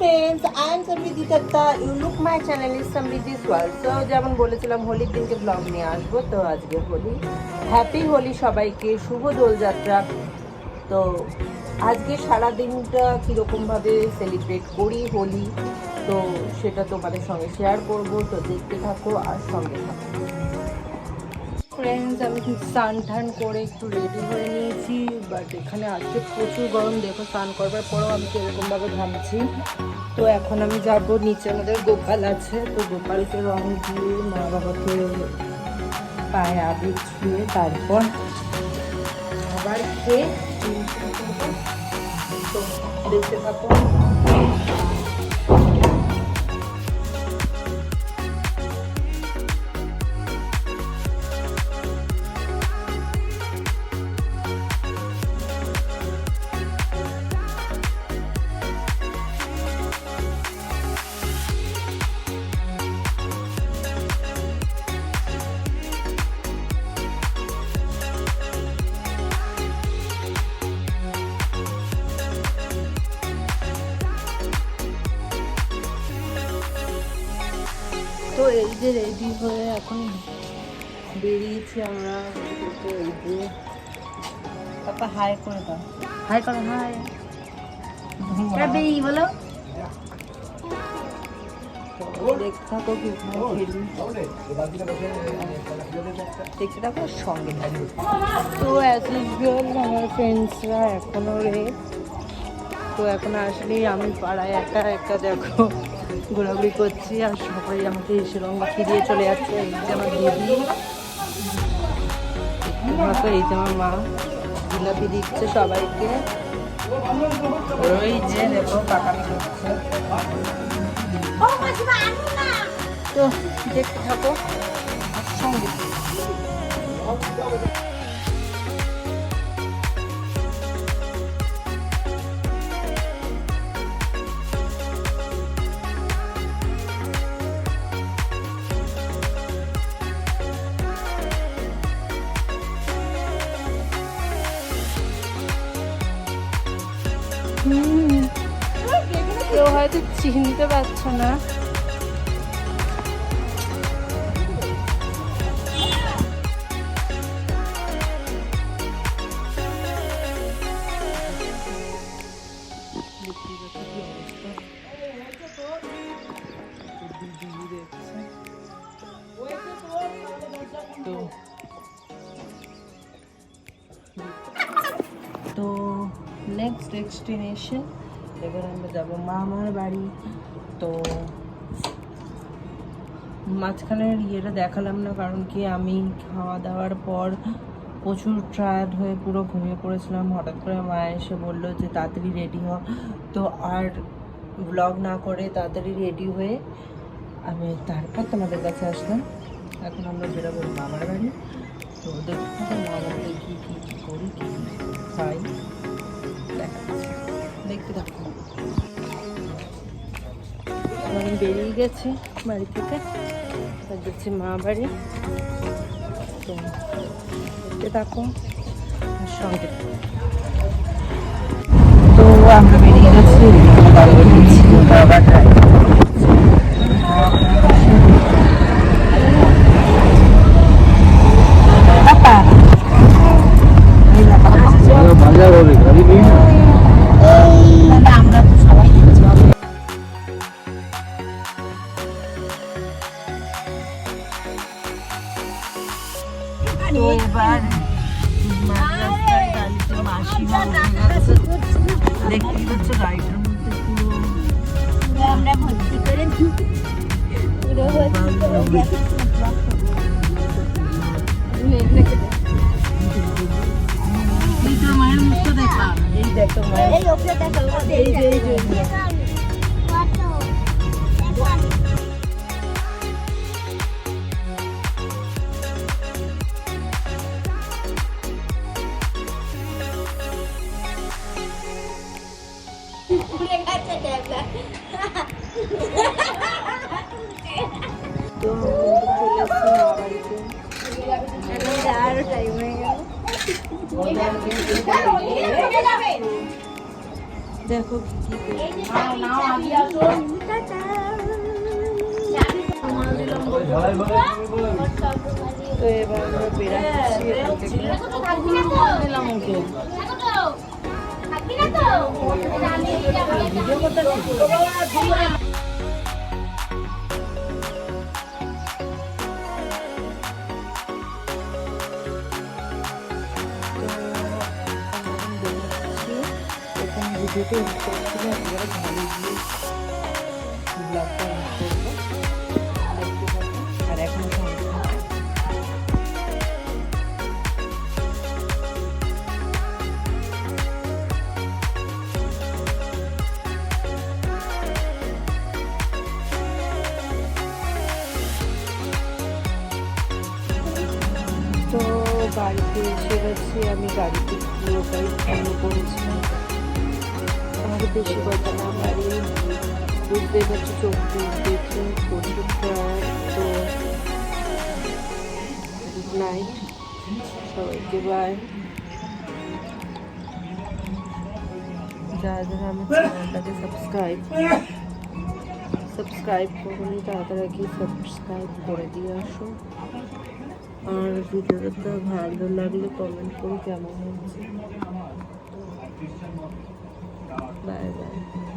friends, I am Samriddhi Datta. You look my channel is Samriddhi's World. So যেমন বলেছিলাম হোলির দিনকে blog নিয়ে আসবো, তো আজকে হোলি। হ্যাপি হোলি সবাইকে, শুভ দোলযাত্রা। তো আজকে সারা দিনটা কীরকমভাবে সেলিব্রেট করি হোলি, তো সেটা তোমাদের সঙ্গে শেয়ার করব। তো দেখতে থাকো আর সঙ্গে থাকো। ফ্রেন্ডস, আমি স্নান টান করে একটু রেডি হয়ে নিয়েছি, বাট এখানে আজকে প্রচুর গরম। দেখো, স্নান করবার পরেও আমি কীরকমভাবে ঘামছি। তো এখন আমি যাব নিচে, আমাদের গোপাল আছে, তো গোপালকে রং দিয়ে মা বাবাকে পায়ে আবির ছুঁয়ে তারপর আবার খেয়ে তো দেখতে থাকো। তো এই যে রেডি হয়ে এখন বেরিয়েছি আমরা। এই যে পাপা হাই করে দাও, হাই করো, হাই বেরিয়ে বলো। দেখতে থাকো কি দেখতে থাকো সঙ্গে থাকবে। তো অ্যাজ ইউজুয়াল আমার ফ্রেন্ডসরা এখনও তো এখন আসলে আমি পাড়ায় একা একা দেখো ঘোরাঘুরি করছি, আর সবাই আমাকে এসে রং মাখিয়ে দিয়ে চলে যাচ্ছে। এই যে আমার দিদি, এই যে আমার মা জিলাপি দিচ্ছে সবাইকে। ওই যে দেখো পাকামি করছে। তো দেখতে থাকো সঙ্গে। কেউ হয়তো চিনতে পারছো না, তো নেক্সট ডেস্টিনেশন এবার আমরা যাবো মামার বাড়ি। তো মাঝখানের ইয়েটা দেখালাম না, কারণ কি আমি খাওয়া দাওয়ার পর প্রচুর টায়ার্ড হয়ে পুরো ঘুমিয়ে পড়েছিলাম। হঠাৎ করে মা এসে বললো যে তাড়াতাড়ি রেডি হ, তো আর ব্লগ না করে তাড়াতাড়ি রেডি হয়ে আমি তারপর তোমাদের কাছে আসলাম। এখন আমরা বেরোবো মামার বাড়ি। তো দেখতে থাকো মামার বাড়ি কী কী কী করি, কী খাই, দেখতে থাকো। আমি বেরিয়ে গেছি বাড়ি থেকে, যাচ্ছি মা বাড়ি। তো দেখতে থাকো সঙ্গে। তো আমরা বেরিয়ে গেছি, বাবা ড্রাইভ তো এবার মাসিমা দেখতেই হচ্ছে গাড়িটার মধ্যে পুরো আমরা ভর্তি করে মায়ের মুখটা দেখা, এই দেখো মায়ের তো চলে এসছি বাড়িতে। আরো টাইম হয়ে গেল। দেখো কি তো এবার আমরা বেরাচ্ছি ভিডিও করতে ভিডিওটা এডিট করছিল একবারে ঘরে গিয়ে ব্লগটা এডিট করবো আর এখন তো বাড়িতে এসে গেছি আমি গাড়িতে পুরোটাই ফলো করেছিলাম আর বেশি কথা না বাড়ি বুঝতে পারছি চোখ দেখে প্রচুর টায়ার্ড তো গুড নাইট সবাইকে বাই যারা যারা আমার চ্যানেলটাকে সাবস্ক্রাইব করুন তাড়াতাড়ি সাবস্ক্রাইব করে দিয়ে আসো আর ভিডিওটা ভালো লাগলে কমেন্ট করো কেমন হচ্ছে বাই বাই